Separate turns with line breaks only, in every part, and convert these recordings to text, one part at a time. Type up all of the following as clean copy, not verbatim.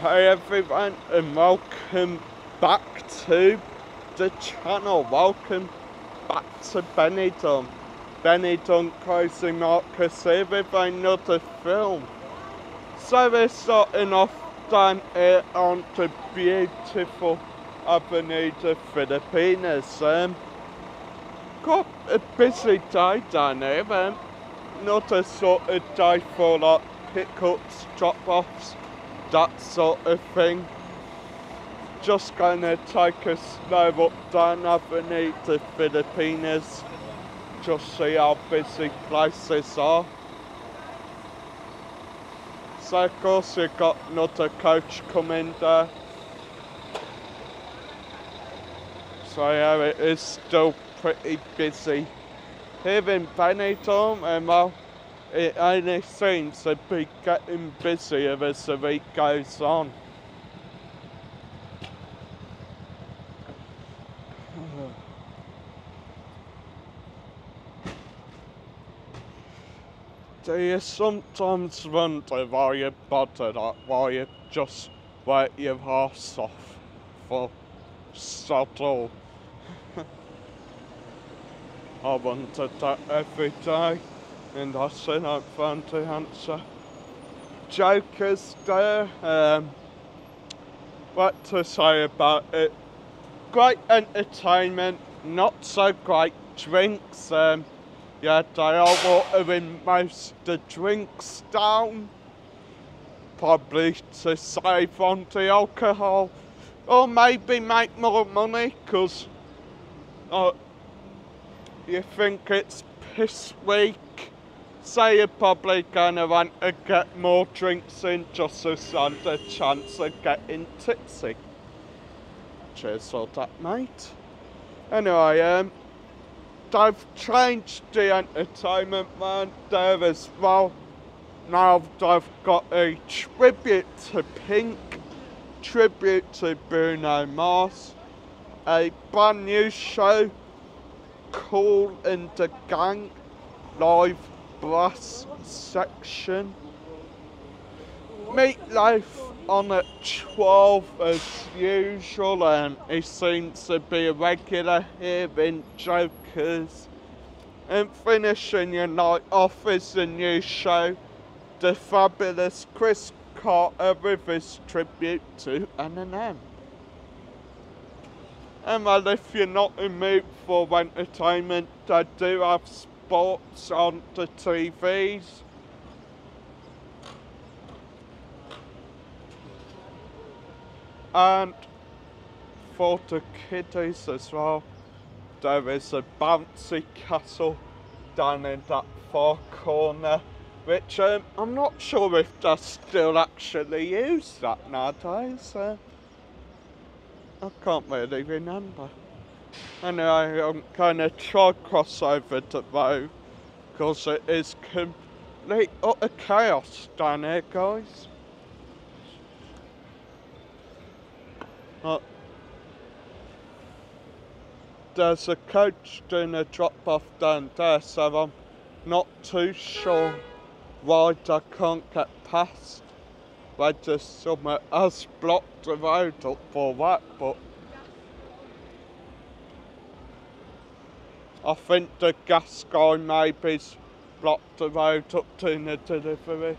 Hey everyone, and welcome back to the channel. Welcome back to Benidorm. Benidorm closing markers here with another film. So we're starting off down here on the beautiful Avenida Filipinas. Got a busy day down here. Not a sort of day for like pickups, drop-offs, that sort of thing. Just gonna take a slow up down Avenida Filipinas, just see how busy places are. So of course you've got another coach coming there. So yeah, it is still pretty busy here in Benidorm, and well, it only seems to be getting busier as the week goes on. Do you sometimes wonder why you bother, like why you just work your arse off for sod all? I wondered that every day, and I still don't find the answer. Jokers there, what to say about it? Great entertainment, not so great drinks. Yeah, they are watering most of the drinks down, probably to save on the alcohol, or maybe make more money, because you think it's piss week, so you're probably gonna want to get more drinks in just to stand a chance of getting tipsy. Cheers for that, mate. Anyway, they've changed the entertainment man there as well. Now they've got a tribute to Pink, tribute to Bruno Mars, a brand new show, Cool and the Gang, live brass section. Meatloaf on at 12 as usual, and he seems to be a regular here in Jokers. And finishing your night off is a new show, the fabulous Chris Carter with his tribute to Eminem. And well, if you're not in mood for entertainment, they do have sports on the TVs. And for the kiddies as well, there is a Bouncy Castle down in that far corner, which I'm not sure if they still actually use that nowadays. I can't really remember. Anyway, I'm gonna try cross over the road, because it is complete utter chaos down here, guys. There's a coach doing a drop-off down there, so I'm not too sure why I can't get past. Whether someone has blocked the road up for that, but I think the gas guy maybe's blocked the road up doing the delivery.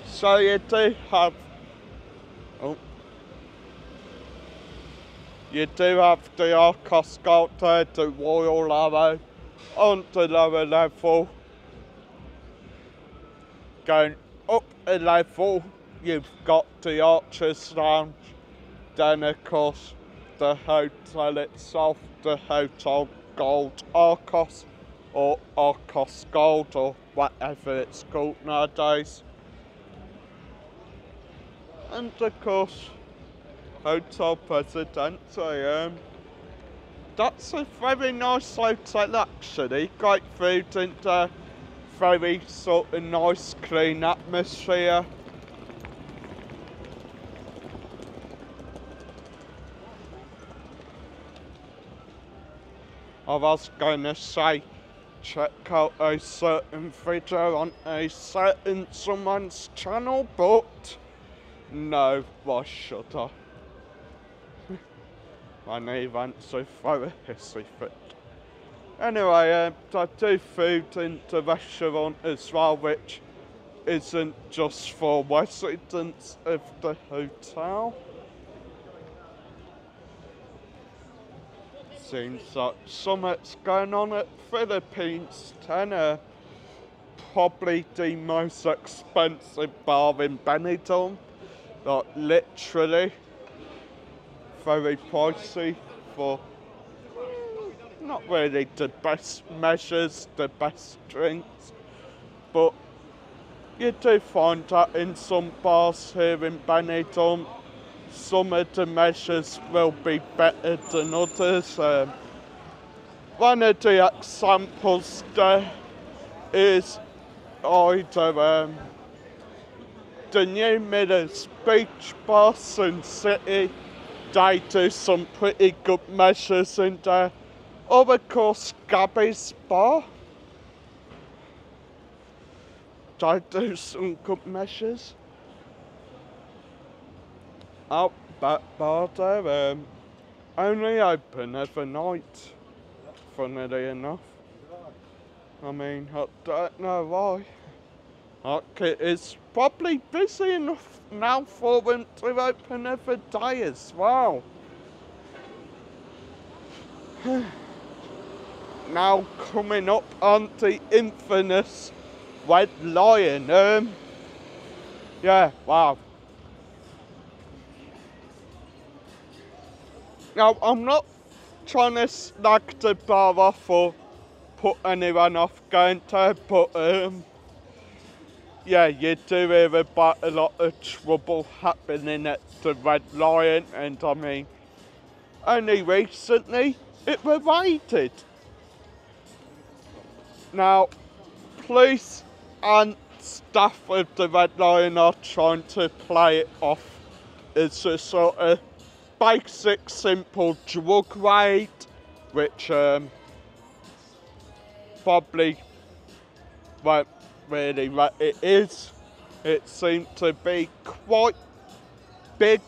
So you do have the Arcos Gold there, the Royal Arrow, on the lower level. Going up a level, you've got the Archer's Lounge, then of course the hotel itself, the Hotel Gold Arcos, or Arcos Gold, or whatever it's called nowadays. And of course, Hotel Presidente. That's a very nice hotel actually, great food and very sort of nice clean atmosphere. I was going to say, check out a certain video on a certain someone's channel, but no, why should I? I need to throw a hissy fit. Anyway, I do food in the restaurant as well, which isn't just for residents of the hotel. Seems like something's going on at Philippines 10. Probably the most expensive bar in Benidorm. Like literally very pricey for not really the best measures, the best drinks, but you do find that in some bars here in Benidorm, some of the measures will be better than others. One of the examples there is either the new Miller's Beach bar in City. They do some pretty good measures in there. Or of course Gabby's bar. They do some good measures. Oh, that bar there, only open every night, funnily enough. I mean, I don't know why. Like, it is probably busy enough now for them to open every day as well. Now coming up on the infamous Red Lion, yeah, wow. Now, I'm not trying to slag the bar off or put anyone off going there, but yeah, you do hear about a lot of trouble happening at the Red Lion, and I mean, only recently it was raided. Now, police and staff of the Red Lion are trying to play it off as a sort of basic, simple drug raid, which probably won't really what it is. It seemed to be quite big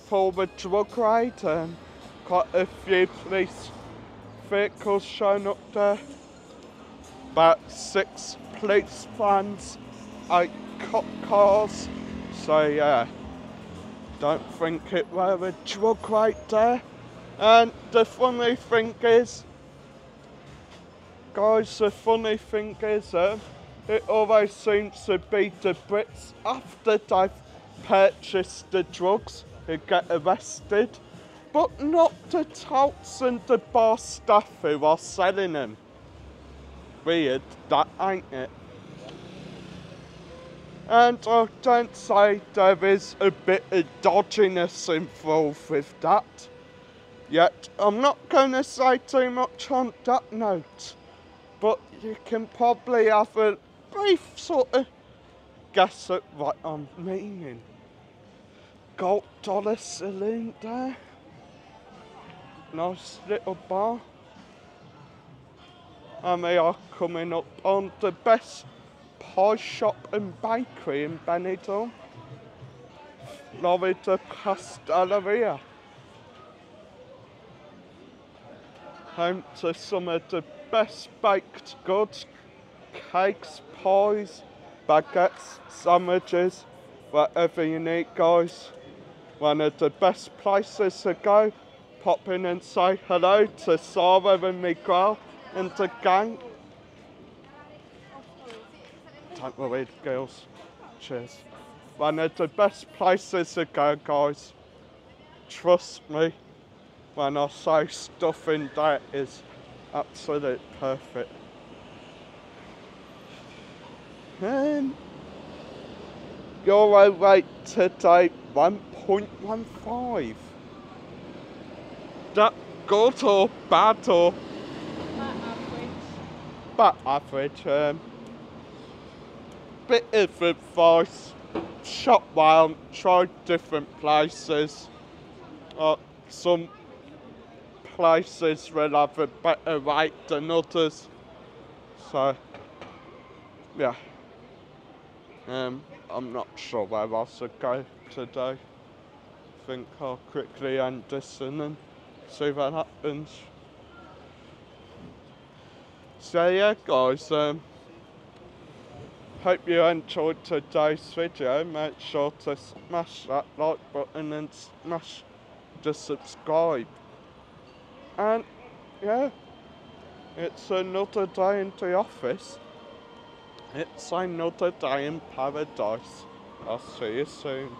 for the drug raid, quite a few police vehicles shown up there. About 6 police vans, 8 cop cars, so yeah, don't think it were a drug raid there. And the funny thing is, guys, it always seems to be the Brits after they've purchased the drugs who get arrested, but not the touts and the bar staff who are selling them. Weird, that ain't it? And I don't say there is a bit of dodginess involved with that. Yet, I'm not going to say too much on that note, but you can probably have a brief sort of guess at what I'm meaning. Gold Dollar Saloon there. Nice little bar. And they are coming up on the best pie shop and bakery in Benidorm. Florida Pasteleria. Home to some of the best baked goods, cakes, pies, baguettes, sandwiches, whatever you need, guys. One of the best places to go. Pop in and say hello to Sarah and Miguel and the gang. Don't worry, girls. Cheers. One of the best places to go, guys. Trust me when I say stuff in there is absolutely perfect. Euro rate today 1.15. That good or bad or? About average. Bit of advice. Shop round, try different places. Some places will have a better rate than others. So yeah, I'm not sure where else to go today. I think I'll quickly end this and see what happens. So yeah guys, hope you enjoyed today's video. Make sure to smash that like button and smash the subscribe. And yeah, it's another day in the office. It's another day in paradise. I'll see you soon.